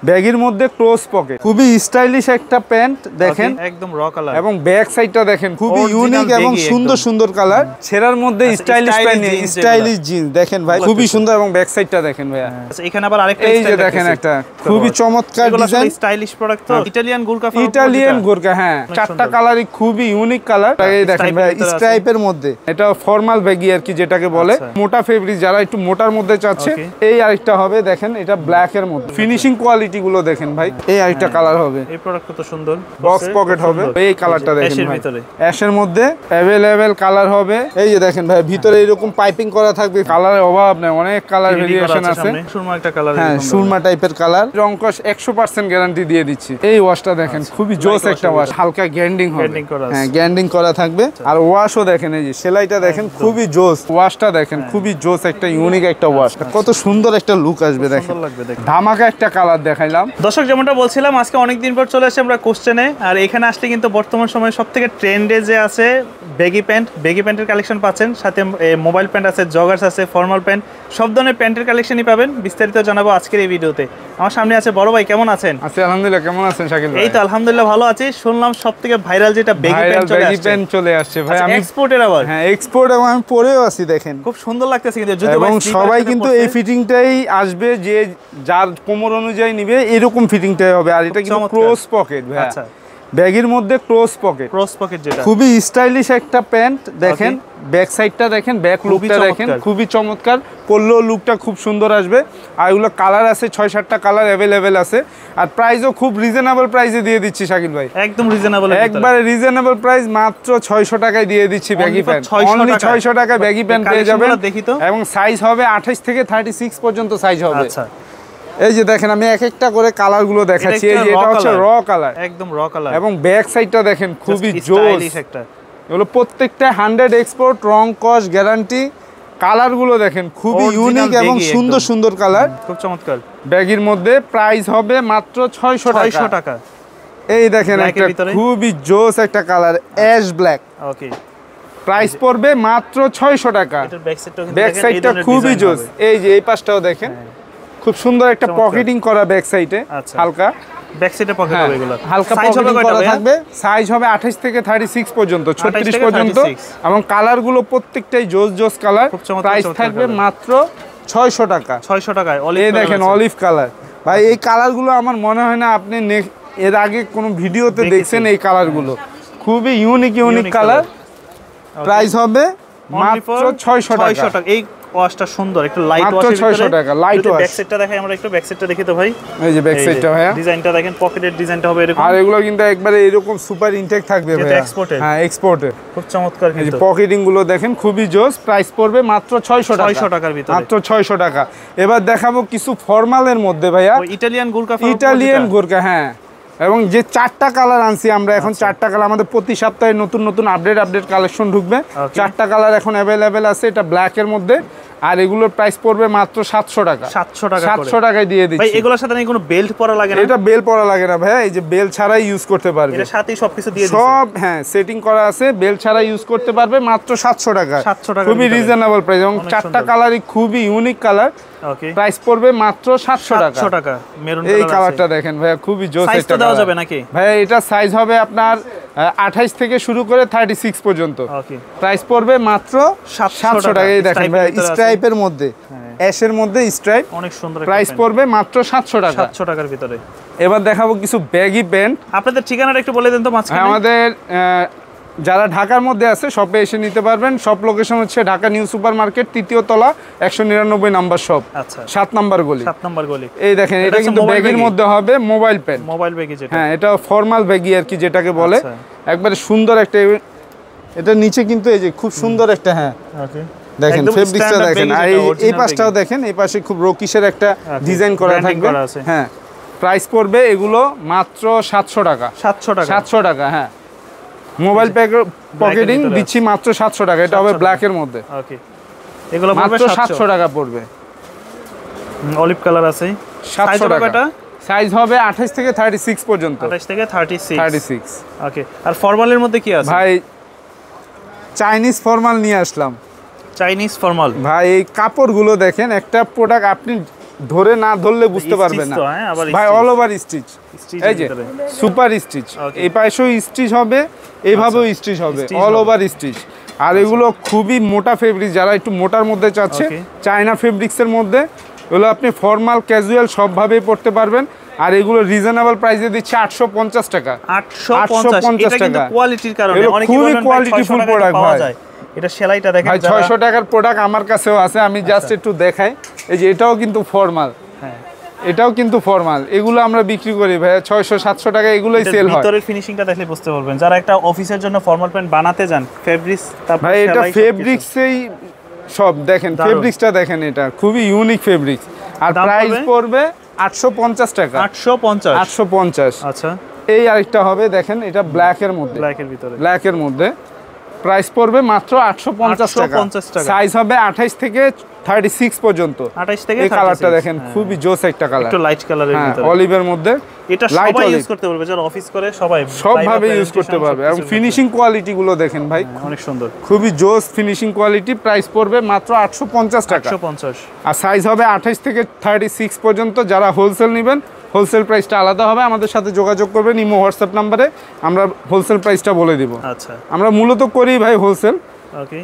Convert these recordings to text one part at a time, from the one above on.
ব্যাগের মধ্যে close pocket, খুবই স্টাইলিশ একটা প্যান্ট দেখেন, একদম র কালার এবং ব্যাক সাইডটা দেখেন খুবই ইউনিক এবং সুন্দর সুন্দর কালার। ছেঁড়ার মধ্যে স্টাইলিশ প্যান্ট, স্টাইলিশ জিন্স দেখেন ভাই, খুবই সুন্দর। এবং ব্যাক সাইডটা দেখেন ভাইয়া, এখানে আবার আরেকটা এই যে দেখেন একটা খুবই চমৎকার ডিজাইন, স্টাইলিশ প্রোডাক্ট তো ইটালিয়ান গোরকা, ইটালিয়ান গোরকা। হ্যাঁ, চারটা কালারই খুবই ইউনিক কালার। এই দেখেন ভাই স্ট্রাইপের মধ্যে, এটা ফর্মাল ব্যাগি আর কি যেটাকে বলে, মোটা ফেব্রিক, যারা একটু মোটার মধ্যে চাচ্ছে। এই আরেকটা হবে দেখেন, এটা ব্ল্যাক এর মধ্যে, ফিনিশিং কোয়ালিটি গুলো দেখেন ভাই। এই আরেকটা কালার হবে, এই প্রোডাক্ট কত সুন্দর, বক্স পকেট হবে। এই কালারটা দেখেন ভাই, অ্যাশের মধ্যে अवेलेबल কালার হবে। এই যে দেখেন ভাই, ভিতরে এরকম পাইপিং করা থাকবে, কালারের অভাব নেই, অনেক কালার ভেরিয়েশন আছে। সুরমা একটা কালার, হ্যাঁ সুরমা টাইপের কালার। রংকশ 100% গ্যারান্টি দিয়ে দিচ্ছি। এই ওয়াশটা দেখেন, খুবই জোস একটা ওয়াশ, হালকা গ্যান্ডিং হবে। হ্যাঁ গ্যান্ডিং করা থাকবে। আর ওয়াশও দেখেন, এই যে সেলাইটা দেখেন খুবই জোস, ওয়াশটা দেখেন খুবই জোস, একটা ইউনিক একটা ওয়াশ, কত সুন্দর একটা লুক আসবে দেখেন। ধামাকা একটা কালার দেখাইলাম। দর্শক যেমনটা বলছিলাম, আজকে অনেকদিন পর চলে আসছি আমরা কোশ্চেনে। আর এখানে আসলে কিন্তু বর্তমান সময়ে সবথেকে ট্রেন্ডে যে আছে ব্যাগি প্যান্টের কালেকশন পাচ্ছেন, সাথে মোবাইল প্যান্ট আছে, জগার্স আছে, ফর্মাল প্যান্ট, সব ধরনের প্যান্টের কালেকশনই পাবেন। বিস্তারিত জানাবো আজকের এই ভিডিওতে। আমার সামনে আছে বড় ভাই, কেমন আছেন? আছি আলহামদুলিল্লাহ, কেমন আছেন শাকিল ভাই? এই তো আলহামদুলিল্লাহ ভালো আছি। শুনলাম সবথেকে ভাইরাল যেটা ব্যাগি প্যান্ট চলে আসছে ভাই। আমি এক্সপোর্টের আবার, হ্যাঁ এক্সপোর্ট, এবং আমি পরেও আছি দেখেন, খুব সুন্দর লাগতেছে কিন্তু। এবং সবাই কিন্তু এই ফিটিংটাই আসবে, যে যার কোমর অনুযায়ী নিবে এরকম ফিটিংটাই হবে। আর এটা কিন্তু ক্লোজ পকেট ভাই, আচ্ছা ব্যাগের মধ্যে ক্লোজ পকেট যেটা খুবই স্টাইলিশ একটা প্যান্ট দেখেন। ব্যাক সাইডটা দেখেন, ব্যাক লুকটা দেখেন, খুবই চমৎকার। পরলেও লুকটা খুব সুন্দর আসবে। আর এগুলো কালার আছে 6-7টা কালার অ্যাভেলেবেল আছে। আর প্রাইসও খুব রিজনেবল প্রাইসে দিয়ে দিচ্ছি শাকিল ভাই, একদম রিজনেবল, একবারে রিজনেবল প্রাইস, মাত্র 600 টাকায় দিয়ে দিচ্ছি ব্যাগি প্যান্ট। অনলি 600 টাকায় ব্যাগি প্যান্ট পেয়ে যাবেন। এবং সাইজ হবে 28 থেকে 36 পর্যন্ত সাইজ হবে। আচ্ছা এই যে দেখেন, আমি এক একটা করে কালার গুলো দেখাচ্ছি। এই যে এটা হচ্ছে র কালার, একদম র কালার, এবং ব্যাক সাইডটা দেখেন খুবই জোস একটা। এগুলো প্রত্যেকটা 100 এক্সপোর্ট, রং কস গ্যারান্টি। কালার গুলো দেখেন খুবই ইউনিক এবং সুন্দর সুন্দর কালার, খুব চমৎকার। ব্যাগের মধ্যে প্রাইস হবে মাত্র 600 টাকা। এই দেখেন একটা খুবই জোস একটা কালার, অ্যাশ ব্ল্যাক। ওকে, প্রাইস পড়বে মাত্র 600 টাকা। ব্যাক সাইডটা খুবই জোস। এই যে এই পাশটাও দেখেন, খুব সুন্দর একটা পকেটিং করা ব্যাক সাইডে, হালকা ব্যাক সাইডে পকেট হবে। এগুলো হালকা পকেটিং করা থাকবে। সাইজ হবে 28 থেকে 36 পর্যন্ত, 36 পর্যন্ত। এবং কালার গুলো প্রত্যেকটাই জোস কালার। প্রাইস থাকবে মাত্র 600 টাকা। 600 টাকায়। এই দেখেন অলিভ কালার ভাই, এই কালার গুলো আমার মনে হয় না আপনি এর আগে কোনো ভিডিওতে দেখছেন। এই কালার গুলো খুবই ইউনিক কালার। প্রাইস হবে মাত্র 600 টাকা। এই ওয়াশটা সুন্দর, একটু লাইট ওয়াশ, 600 টাকা লাইট ওয়াশ। ব্যাক সাইডটা দেখাই আমরা, একটু ব্যাক সাইডটা দেখি তো ভাই। এই যে ব্যাক সাইডটা ভাইয়া, ডিজাইনটা দেখেন, পকেটের ডিজাইনটা হবে এরকম। আর এগুলো কিন্তু একবারে এরকম সুপার ইনটেক থাকবে ভাইয়া, এক্সপোর্টের। হ্যাঁ এক্সপোর্টের, খুব চমৎকার কিন্তু। এই যে পকেটিং গুলো দেখেন খুবই জোস। প্রাইস পড়বে মাত্র 600 টাকা। 600 টাকার ভিতরে, মাত্র 600 টাকা। এবার দেখাবো কিছু ফর্মালের মধ্যে ভাইয়া, ইটালিয়ান গোরকা। হ্যাঁ, এবং যে 4টা কালার আনছি আমরা এখন, 4টা কালার আমাদের প্রতি সপ্তাহে নতুন নতুন আপডেট কালেকশন ঢুকবে। 4টা কালার এখন অ্যাভেলেবেল আছে। এটা ব্ল্যাক এর মধ্যে। আর এগুলোর প্রাইস পড়বে মাত্র 700 টাকা। 700 টাকায় দিয়ে দিচ্ছি ভাই। এগুলোর সাথে নাকি কোনো বেল্ট পরা লাগে না? এটা বেল্ট পরা লাগে না ভাই, এই যে বেল্ট ছাড়াই ইউজ করতে পারবে। এর সাথেই সবকিছু দিয়ে দিয়েছে সব, হ্যাঁ সেটিং করা আছে, বেল্ট ছাড়া ইউজ করতে পারবে মাত্র 700 টাকা। 700 টাকা, খুবই রিজনেবল প্রাইস। এবং 4টা কালারই খুবই ইউনিক কালার। ওকে, প্রাইস পড়বে মাত্র 700 টাকা। 700 টাকা। মেরুন এই কালারটা দেখেন ভাই, খুবই জোস একটা। সাইজটা দেওয়া যাবে নাকি ভাই? এটা সাইজ হবে আপনার 28 থেকে শুরু করে 36 পর্যন্ত। ওকে, প্রাইস পড়বে মাত্র 700 টাকা। এই দেখেন ভাই, স্ট্রাইপের মধ্যে, অ্যাশের মধ্যে স্ট্রাইপ, অনেক সুন্দর। প্রাইস পড়বে মাত্র 700 টাকা। 700 টাকার ভিতরে। এবার দেখাবো কিছু ব্যাগি প্যান্ট। আপনাদের ঠিকানাটা একটু বলে দেন তো মাঝখানে। আমাদের যারা ঢাকার মধ্যে আছে শপে এসে নিতে পারবেন। শপ লোকেশন হচ্ছে ঢাকা নিউ সুপার মার্কেট, 3য় তলা, 199 নাম্বার শপ। আচ্ছা, 7 নাম্বার গলি। 7 নাম্বার গলি। এই দেখেন, এটা কিন্তু ব্যাগের মধ্যে হবে মোবাইল প্যান্ট, মোবাইল ব্যাগই যেটা। হ্যাঁ, এটা ফর্মাল ব্যাগই আর কি যেটাকে বলে। একবারে সুন্দর একটা, এটা নিচে কিন্তু এই যে খুব সুন্দর একটা, হ্যাঁ ওকে দেখেন ফেব্রিক্সটা দেখেন। আর এই পাশটাও দেখেন, এই পাশে খুব রকিশের একটা ডিজাইন করা থাকবে। হ্যাঁ, প্রাইস পড়বে এগুলো মাত্র 700 টাকা। 700 টাকা, হ্যাঁ। মোবাইল পকেটিং দিচ্ছি মাত্র 700 টাকা। এটা হবে ব্ল্যাক এর মধ্যে। ওকে, এগুলো মাত্র 700 টাকা পড়বে। অলিভ কালার আছে, 700 টাকা। সাইজ হবে 28 থেকে 36 পর্যন্ত। 28 থেকে 36। ওকে, আর ফর্মালের মধ্যে কি আছে ভাই? চাইনিজ ফর্মাল নিয়ে আসলাম। চাইনিজ ফর্মাল ভাই, এই কাপড়গুলো দেখেন, একটা প্রোডাক্ট আপনি ধরে না ধরলে বুঝতে পারবে না ভাই, অল ওভার স্টিচ, এই যে সুপার স্টিচ, এই পাশেও স্টিচ হবে, এইভাবেও স্টিচ হবে, অল ওভার স্টিচ। আর এগুলো খুবই মোটা ফেব্রিক, যারা একটু মোটার মধ্যে চাচ্ছে, চায়না ফেব্রিক্সের মধ্যে, এগুলো আপনি ফর্মাল ক্যাজুয়াল সবভাবেই পড়তে পারবেন। আর এগুলো রিজনেবল প্রাইসে দিচ্ছে 850 টাকা। 850 টাকা কোয়ালিটির কারণে অনেকেই খুবই কোয়ালিটিফুল প্রোডাক্ট ভাই। এটা সেলাইটা দেখেন ভাই, 600 টাকার প্রোডাক্ট আমার কাছেও আছে, আমি জাস্ট একটু দেখাই। এই যে এটাও কিন্তু ফর্মাল, হ্যাঁ এটাও কিন্তু ফর্মাল, এগুলো আমরা বিক্রি করি ভাই 600-700 টাকা, এগুলোই সেল হয়। ভিতরের ফিনিশিংটা দেখলে বুঝতে পারবেন, যারা একটা অফিসের জন্য ফর্মাল প্যান্ট বানাতে যান, ফেব্রিক্স তারপর ভাই এটা ফেব্রিক্সেই সব দেখেন, ফেব্রিক্সটা দেখেন, এটা খুবই ইউনিক ফেব্রিক্স। আর প্রাইস পড়বে 850 টাকা। 850। আচ্ছা, এই আরেকটা হবে দেখেন, এটা ব্ল্যাকের মধ্যে, ব্ল্যাকের মধ্যে প্রাইস পড়বে মাত্র 850 টাকা। সাইজ হবে 28 থেকে 36 পর্যন্ত। 28 থেকে এই কালারটা দেখেন, খুবই জোস একটা কালার, একটু লাইট কালারের ভিতরে, অলিভের মধ্যে। এটা সবাই ইউজ করতে পারবে, যারা অফিস করে সবভাবে ইউজ করতে পারবে। এবং ফিনিশিং কোয়ালিটি গুলো দেখেন ভাই, অনেক সুন্দর, খুবই জোস ফিনিশিং কোয়ালিটি। প্রাইস পড়বে মাত্র 850 টাকা। 850। আর সাইজ হবে 28 থেকে 36 পর্যন্ত। যারা হোলসেল নেবেন, হোলসেল প্রাইসটা আলাদা হবে, আমাদের সাথে যোগাযোগ করবেন ইমো হোয়াটসঅ্যাপ নাম্বারে, আমরা হোলসেল প্রাইসটা বলে দিব। আচ্ছা, আমরা মূলত করি ভাই হোলসেল। ওকে,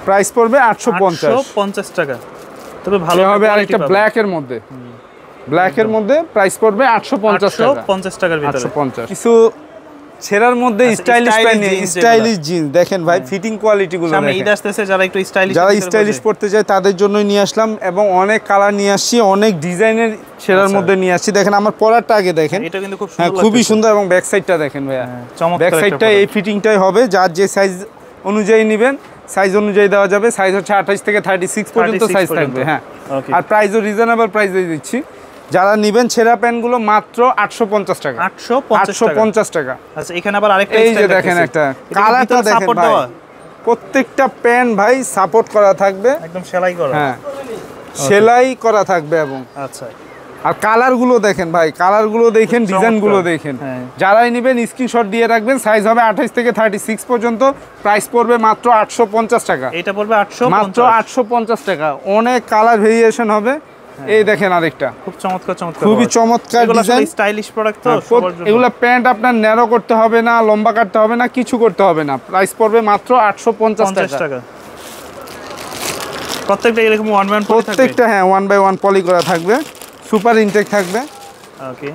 প্রাইস পড়বে 850 টাকা। তবে ভালো হবে। আর একটা ব্ল্যাকের মধ্যে, ব্ল্যাকের মধ্যে প্রাইস পড়বে 850 টাকার ভিতরে। 850। কিছু ছেঁড়ার মধ্যে স্টাইলিশ প্যান্ট, স্টাইলিশ জিন্স দেখেন ভাই, ফিটিং কোয়ালিটি গুলো সামনে ঈদ আসতেছে, যারা একটু স্টাইলিশ, যারা স্টাইলিশ পড়তে চায় তাদের জন্যই নিয়ে আসলাম। এবং অনেক কালার নিয়ে আসছি, অনেক ডিজাইনের ছেঁড়ার মধ্যে নিয়ে আসছি। দেখেন আমার পরাটা আগে দেখেন, এটা কিন্তু খুব সুন্দর, খুবই সুন্দর। এবং ব্যাক সাইডটা দেখেন ভাইয়া, ব্যাক সাইডটা এই ফিটিংটাই হবে, যার যে সাইজ অনুযায়ী নেবেন সাইজ অনুযায়ী দেওয়া যাবে। সাইজ হচ্ছে 28 থেকে 36 পর্যন্ত সাইজ থাকবে। হ্যাঁ, আর প্রাইসও রিজনেবল প্রাইসে দিচ্ছি। যারা নেবেন ছেঁড়া প্যান্টগুলো মাত্র 850 টাকা। 850 টাকা। আচ্ছা, এখানে আবার আরেকটা এই যে দেখেন, একটা কালারটা দেখেন ভাই, প্রত্যেকটা প্যান্ট ভাই সাপোর্ট করা থাকবে, একদম সেলাই করা। হ্যাঁ, সেলাই করা থাকবে। এবং আচ্ছা, আর কালারগুলো দেখেন ভাই, কালারগুলো দেখেন, ডিজাইনগুলো দেখেন। যারাই নেবেন স্ক্রিনশট দিয়ে রাখবেন। সাইজ হবে 28 থেকে 36 পর্যন্ত। প্রাইস পড়বে মাত্র 850 টাকা। এটা পড়বে মাত্র 850 টাকা। অনেক কালার ভেরিয়েশন হবে। এই দেখেন আরেকটা খুব চমৎকার, খুবই চমৎকার ডিজাইন, স্টাইলিশ প্রোডাক্ট। তো এগুলা প্যান্ট আপনার ন্যারো করতে হবে না, লম্বা কাটতে হবে না, কিছু করতে হবে না। প্রাইস পড়বে মাত্র 850 টাকা। প্রত্যেকটা এরকম 1 বাই 1 পলি থাকবে, প্রত্যেকটা হ্যাঁ 1 বাই 1 পলি করা থাকবে, সুপার ইনটেক থাকবে। ওকে,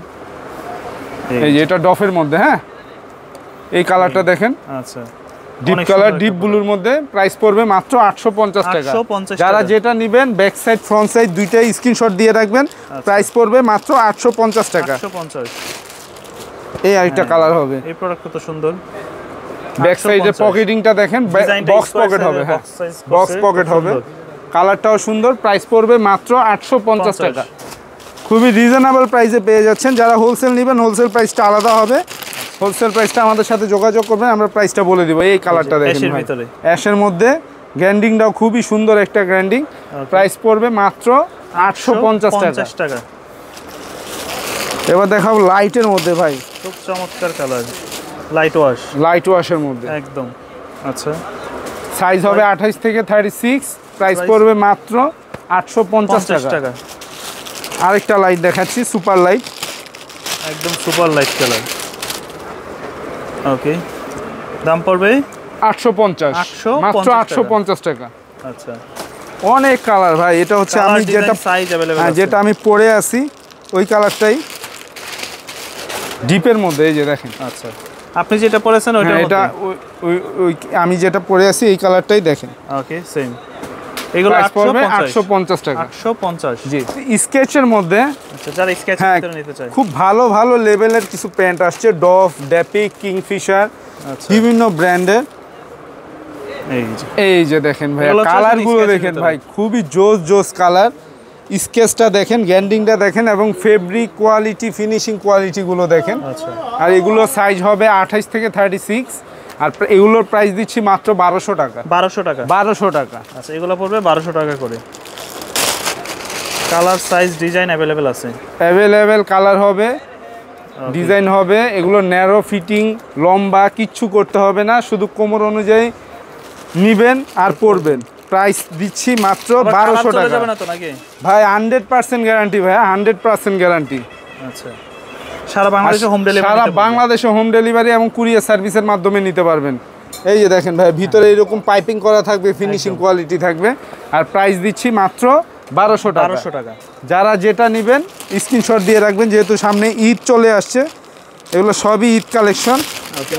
এই যে এটা ডফের মধ্যে, হ্যাঁ এই কালারটা দেখেন, আচ্ছা ডিপ কালার, ডিপ ব্লুর মধ্যে। প্রাইস পড়বে মাত্র 850 টাকা। যারা যেটা নেবেন ব্যাক সাইড ফ্রন্ট সাইড দুইটাই স্ক্রিনশট দিয়ে রাখবেন। প্রাইস পড়বে মাত্র 850 টাকা। 850। এই আরেকটা কালার হবে, এই প্রোডাক্ট কত সুন্দর। ব্যাক সাইডে পকেটিংটা দেখেন, বক্স পকেট হবে, হ্যাঁ বক্স পকেট হবে, কালারটাও সুন্দর। প্রাইস পড়বে মাত্র 850 টাকা। খুবই রিজনেবল প্রাইসে পেয়ে যাচ্ছেন। যারা হোলসেল নেবেন হোলসেল প্রাইসটা আলাদা হবে, হোলসেল প্রাইসটা আমাদের সাথে যোগাযোগ করবেন, আমরা প্রাইসটা বলে দিব। এই কালারটা দেখেন ভাই, অ্যাশের মধ্যে, গ্র্যান্ডিংটাও খুবই সুন্দর একটা গ্র্যান্ডিং। প্রাইস পড়বে মাত্র 850 টাকা। এবার দেখাবো লাইটের মধ্যে ভাই, খুব চমৎকার কালার, লাইট ওয়াশ, লাইট ওয়াশের মধ্যে একদম। আচ্ছা, সাইজ হবে 28 থেকে 36। প্রাইস পড়বে মাত্র 850 টাকা। আরেকটা লাইট দেখাচ্ছি, সুপার লাইট, একদম সুপার লাইট কালার। ওকে, দাম পড়বে 850, মাত্র 850 টাকা। আচ্ছা, অনেক কালার ভাই। এটা হচ্ছে আমি যেটা সাইজ अवेलेबल আছে, যেটা আমি পরে আছি ওই কালারটাই ডিপের মধ্যে। এই যে দেখেন, আচ্ছা আপনি যেটা পরেছেন ওইটা, এটা ওই আমি যেটা পরে আছি এই কালারটাই দেখেন। ওকে, সেম। এগুলো 850 টাকা। 850, জি। স্কেচের মধ্যে, আচ্ছা যারা স্কেচের ভিতরে নিতে চায়, খুব ভালো ভালো লেভেলের কিছু প্যান্ট আসছে, ডফ, ড্যাপিক, কিংফিশার, বিভিন্ন ব্র্যান্ডের। এই যে দেখেন ভাই, কালারগুলো দেখেন ভাই, খুবই জোস জোস কালার। স্কেচটা দেখেন, গ্যান্ডিংটা দেখেন, এবং ফেব্রিক কোয়ালিটি, ফিনিশিং কোয়ালিটিগুলো দেখেন। আর এগুলো সাইজ হবে 28 থেকে 36। আর এগুলোর প্রাইস দিচ্ছি মাত্র 1200 টাকা। 1200 টাকা, 1200 টাকা। আচ্ছা, এগুলো পড়বে 1200 টাকা করে। কালার, সাইজ, ডিজাইন अवेलेबल আছে, অ্যাভেলেবেল কালার হবে, ডিজাইন হবে। এগুলো ন্যারো ফিটিং, লম্বা কিচ্ছু করতে হবে না, শুধু কোমর অনুযায়ী নিবেন আর পরবেন। প্রাইস দিচ্ছি মাত্র 1200 টাকা। যাবে না তো নাকি ভাই 100% গ্যারান্টি ভাই, 100% গ্যারান্টি। আচ্ছা, সারা বাংলাদেশে হোম ডেলিভারি, সারা বাংলাদেশে হোম ডেলিভারি এবং কুরিয়ার সার্ভিসের মাধ্যমে নিতে পারবেন। এই যে দেখেন ভাই, ভিতরে এরকম পাইপিং করা থাকবে, ফিনিশিং কোয়ালিটি থাকবে। আর প্রাইস দিচ্ছি মাত্র 1200 টাকা। 1200 টাকা। যারা যেটা নেবেন স্ক্রিনশট দিয়ে রাখবেন, যেহেতু সামনে ঈদ চলে আসছে, এগুলো সবই ঈদ কালেকশন। ওকে,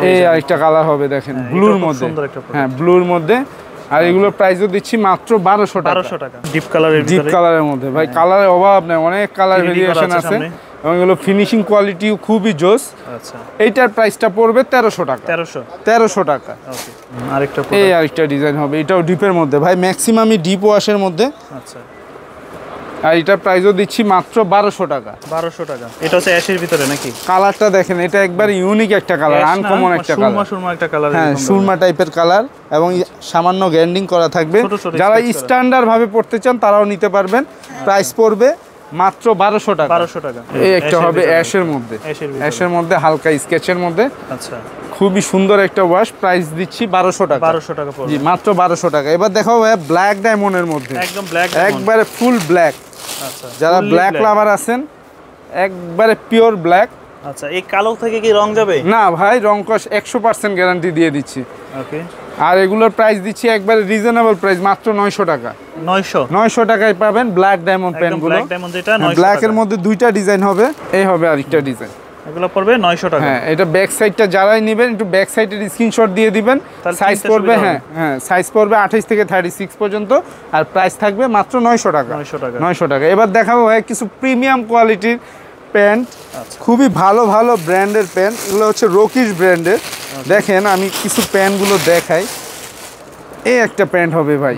এই আরেকটা কালার হবে দেখেন, ব্লুর মধ্যে। হ্যাঁ, ব্লুর মধ্যে। আর এগুলোর প্রাইসও দিচ্ছি মাত্র 1200 টাকা। 1200 টাকা। ডিপ কালারের, ডিপ কালারের মধ্যে ভাই, কালারের অভাব নেই, অনেক কালার ভেরিয়েশন আছে এবং এগুলো ফিনিশিং কোয়ালিটিও খুবই জোস। আচ্ছা, এইটার প্রাইসটা পড়বে 1300 টাকা। 1300 টাকা। ওকে, আরেকটা এই আরেকটা ডিজাইন হবে, এটাও ডিপের মধ্যে ভাই, ম্যাক্সিমামই ডিপ ওয়াশের মধ্যে। আচ্ছা, আর এটার প্রাইসও দিচ্ছি মাত্র 1200 টাকা। 1200 টাকা। এটা হচ্ছে অ্যাশের ভিতরে নাকি? কালারটা দেখেন, এটা একবার ইউনিক একটা কালার, আনকমন একটা কালার। সুরমা একটা কালার। হ্যাঁ, সুরমা টাইপের কালার এবং সামান্য গ্যান্ডিং করা থাকবে। যারা স্ট্যান্ডার্ড ভাবে পড়তে চান তারাও নিতে পারবেন। প্রাইস পড়বে মাত্র 1200 টাকা। 1200 টাকা। এই একটা হবে অ্যাশের মধ্যে, অ্যাশের মধ্যে হালকা স্কেচের মধ্যে। আচ্ছা, খুবই সুন্দর একটা ওয়াশ। প্রাইস দিচ্ছি 1200 টাকা। 1200 টাকা পড়বে। জি, মাত্র 1200 টাকা। এবার দেখাবো ভাই ব্ল্যাক ডায়মন্ডের মধ্যে, একদম ব্ল্যাক, একবারে ফুল ব্ল্যাক। আচ্ছা, যারা ব্ল্যাক লাভার আছেন, একবারে পিওর ব্ল্যাক। আচ্ছা, এই কালো থেকে কি রং যাবে? না ভাই, রং কস 100% গ্যারান্টি দিয়ে দিচ্ছি। ওকে, আর এগুলোর প্রাইস দিচ্ছি একবারে রিজনেবল প্রাইস, মাত্র 900 টাকা। 900 টাকায় পাবেন ব্ল্যাক ডায়মন্ড পেনগুলো। ব্ল্যাক ডায়মন্ড, যেটা 900 টাকা। ব্ল্যাকের মধ্যে দুইটা ডিজাইন হবে, এই হবে আরেকটা ডিজাইন। এগুলো পড়বে 900 টাকা। হ্যাঁ, এটা ব্যাক সাইডটা যারাই নেবেন একটু ব্যাক সাইডের স্ক্রিনশট দিয়ে দিবেন। সাইজ পড়বে, হ্যাঁ সাইজ পড়বে 28 থেকে 36 পর্যন্ত। আর প্রাইস থাকবে মাত্র 900 টাকা। 900 টাকা। এবার দেখাবো ভাই কিছু প্রিমিয়াম কোয়ালিটির প্যান্ট, খুবই ভালো ভালো ব্র্যান্ডের প্যান্ট। এগুলো হচ্ছে রকিশ ব্র্যান্ডের। দেখেন আমি কিছু প্যান্টগুলো দেখাই। এই একটা প্যান্ট হবে ভাই,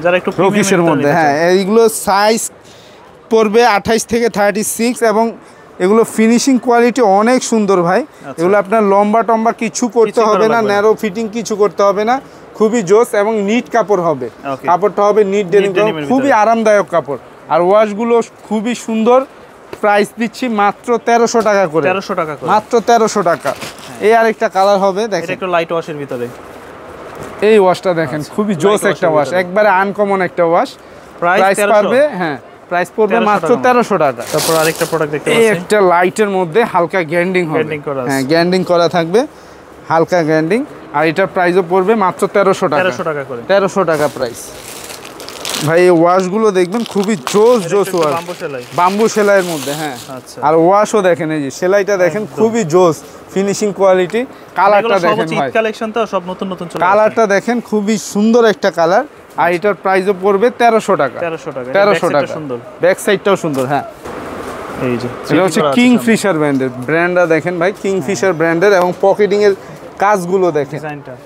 যারা একটু রকিশের মধ্যে। হ্যাঁ, এইগুলো সাইজ পড়বে 28 থেকে 36 এবং এগুলো ফিনিশিং কোয়ালিটি অনেক সুন্দর ভাই। এগুলো আপনার লম্বা টম্বা কিছু করতে হবে না, ন্যারো ফিটিং কিছু করতে হবে না, খুবই জোস এবং নিট কাপড় হবে। কাপড়টা হবে নিট ডেনিম, খুবই আরামদায়ক কাপড়। আর ওয়াশগুলো খুবই সুন্দর। প্রাইস দিচ্ছি মাত্র 1300 টাকা করে। 1300 টাকা করে, মাত্র 1300 টাকা। এই আরেকটা কালার হবে দেখেন, এটা একটু লাইট ওয়াশের ভিতরে। এই ওয়াশটা দেখেন, খুবই জোস একটা ওয়াশ, একবারে আনকমন একটা ওয়াশ। প্রাইস পারবে, হ্যাঁ প্রাইস পড়বে মাত্র 1300 টাকা। তারপর আরেকটা প্রোডাক্ট দেখতে পাচ্ছি, এই একটা লাইটের মধ্যে হালকা গ্যান্ডিং হবে। হ্যাঁ, গ্যান্ডিং করা থাকবে, হালকা গ্যান্ডিং। আর এটার প্রাইসও পড়বে মাত্র 1300 টাকা। 1300 টাকা করে, 1300 টাকা প্রাইস। ভাই এই ওয়াশগুলো দেখবেন খুবই জোস জোস ওয়াশ, বাম্বু সেলাইয়ের মধ্যে। হ্যাঁ, আর ওয়াশও দেখেন, এই যে সেলাইটা দেখেন, খুবই জোস ফিনিশিং কোয়ালিটি। কালারটা দেখেন ভাই, কালেকশন তো সব নতুন নতুন চলে। কালারটা দেখেন, খুবই সুন্দর একটা কালার। আর এটার প্রাইসও পড়বে 1300 টাকা। 1300 টাকা। ব্যাক সাইডটাও সুন্দর। হ্যাঁ, এই যে এটা হচ্ছে কিংফিশার ব্র্যান্ডের। ব্র্যান্ডটা দেখেন ভাই, কিংফিশার ব্র্যান্ডের। এবং পকেটিং এর কাজগুলো দেখেন,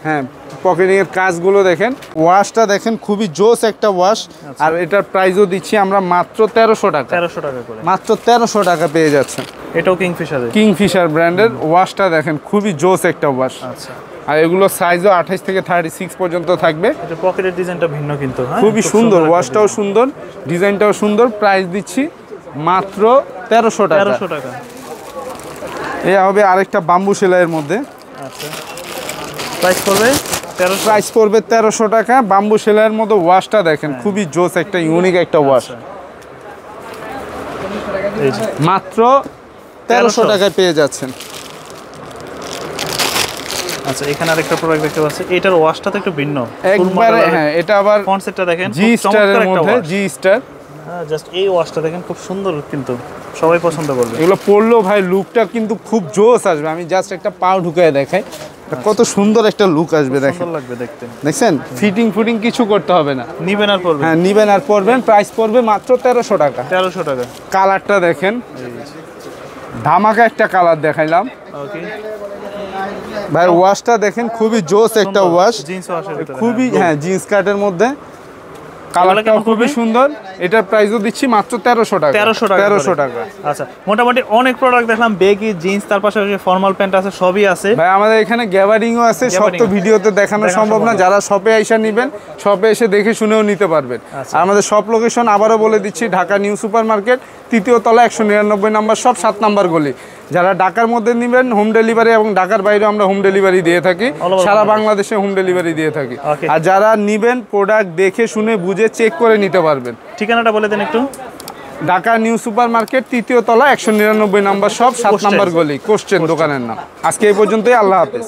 হ্যাঁ পকেটিং এর কাজগুলো দেখেন। ওয়াশটা দেখেন, খুবই জোস একটা ওয়াশ। আর এটার প্রাইসও দিচ্ছি আমরা মাত্র 1300 টাকা। 1300 টাকা করে, মাত্র 1300 টাকা পেয়ে যাচ্ছেন। এটাও কিংফিশার, কিংফিশার ব্র্যান্ডের। ওয়াশটা দেখেন, খুবই জোস একটা ওয়াশ। আচ্ছা, আর এগুলো সাইজও 28 থেকে 36 পর্যন্ত থাকবে। এটা পকেটের ডিজাইনটা ভিন্ন কিন্তু, খুবই সুন্দর, ওয়াশটাও সুন্দর, ডিজাইনটাও সুন্দর। প্রাইস দিচ্ছি মাত্র 1300 টাকা। 1300 টাকা। এই হবে আরেকটা বাম্বু সেলাইয়ের মধ্যে। আচ্ছা, প্রাইস পড়বে 1300। প্রাইস পড়বে 1300 টাকা। বাম্বু সেলাইয়ের মধ্যে। ওয়াশটা দেখেন, খুবই জোস একটা ইউনিক একটা ওয়াশ। মাত্র 1300 টাকায় পেয়ে যাচ্ছেন। আচ্ছা, এখানে আরেকটা প্রোডাক্ট দেখতে পাচ্ছি, এটার ওয়াশটা তো একটু ভিন্ন একবারে। হ্যাঁ, এটা আবার কনসেপ্টটা দেখেন, জি স্টারের মধ্যে। জি স্টার, হ্যাঁ, জাস্ট এই ওয়াশটা দেখেন, খুব সুন্দর, কিন্তু সবাই পছন্দ করবে। এগুলো পরলেও ভাই লুকটা কিন্তু খুব জোস আসবে। আমি জাস্ট একটা পাও ঢুকায় দেখাই, কত সুন্দর একটা লুক আসবে। দেখেন, সুন্দর লাগবে দেখতে। দেখছেন, ফিটিং ফুটিং কিছু করতে হবে না, নিবেন আর পরবেন। হ্যাঁ, নিবেন আর পরবেন। প্রাইস পড়বে মাত্র 1300 টাকা। 1300 টাকা। কালারটা দেখেন, ধামাকা একটা কালার দেখাইলাম। ওকে ভাই, ওয়াশটা দেখেন, খুবই জোস একটা ওয়াশ, জিন্স ওয়াশের ভিতরে, খুবই। হ্যাঁ, জিন্স কাটের মধ্যে। কালারটাও খুবই সুন্দর। এটার প্রাইসও দিচ্ছি মাত্র 1300 টাকা। 1300 টাকা। আচ্ছা, মোটামুটি অনেক প্রোডাক্ট দেখলাম, বেগি, জিন্স, তার পাশাপাশি ফর্মাল প্যান্ট আছে, সবই আছে ভাই। আমাদের এখানে গ্যাবারিংও আছে, সব তো ভিডিওতে দেখানো সম্ভব না। যারা শপে এসে নেবেন, শপে এসে দেখে শুনেও নিতে পারবেন। আর আমাদের শপ লোকেশন আবারও বলে দিচ্ছি, ঢাকা নিউ সুপার মার্কেট, 3য় তলা, 199 নম্বর শপ, 7 নম্বর গলি। যারা ঢাকার মধ্যে নেবেন হোম ডেলিভারি, এবং ঢাকার বাইরে আমরা হোম ডেলিভারি দিয়ে থাকি, সারা বাংলাদেশে হোম ডেলিভারি দিয়ে থাকি। আর যারা নেবেন প্রোডাক্ট দেখে শুনে বুঝে চেক করে নিতে পারবেন। ঠিকানাটা বলে দেন একটু। ঢাকা নিউ সুপার মার্কেট, 3য় তলা, 199 নম্বর শপ, 7 নম্বর গলি, কোশ্চেন দোকানের নাম। আজকে এই পর্যন্তই, আল্লাহ হাফেজ।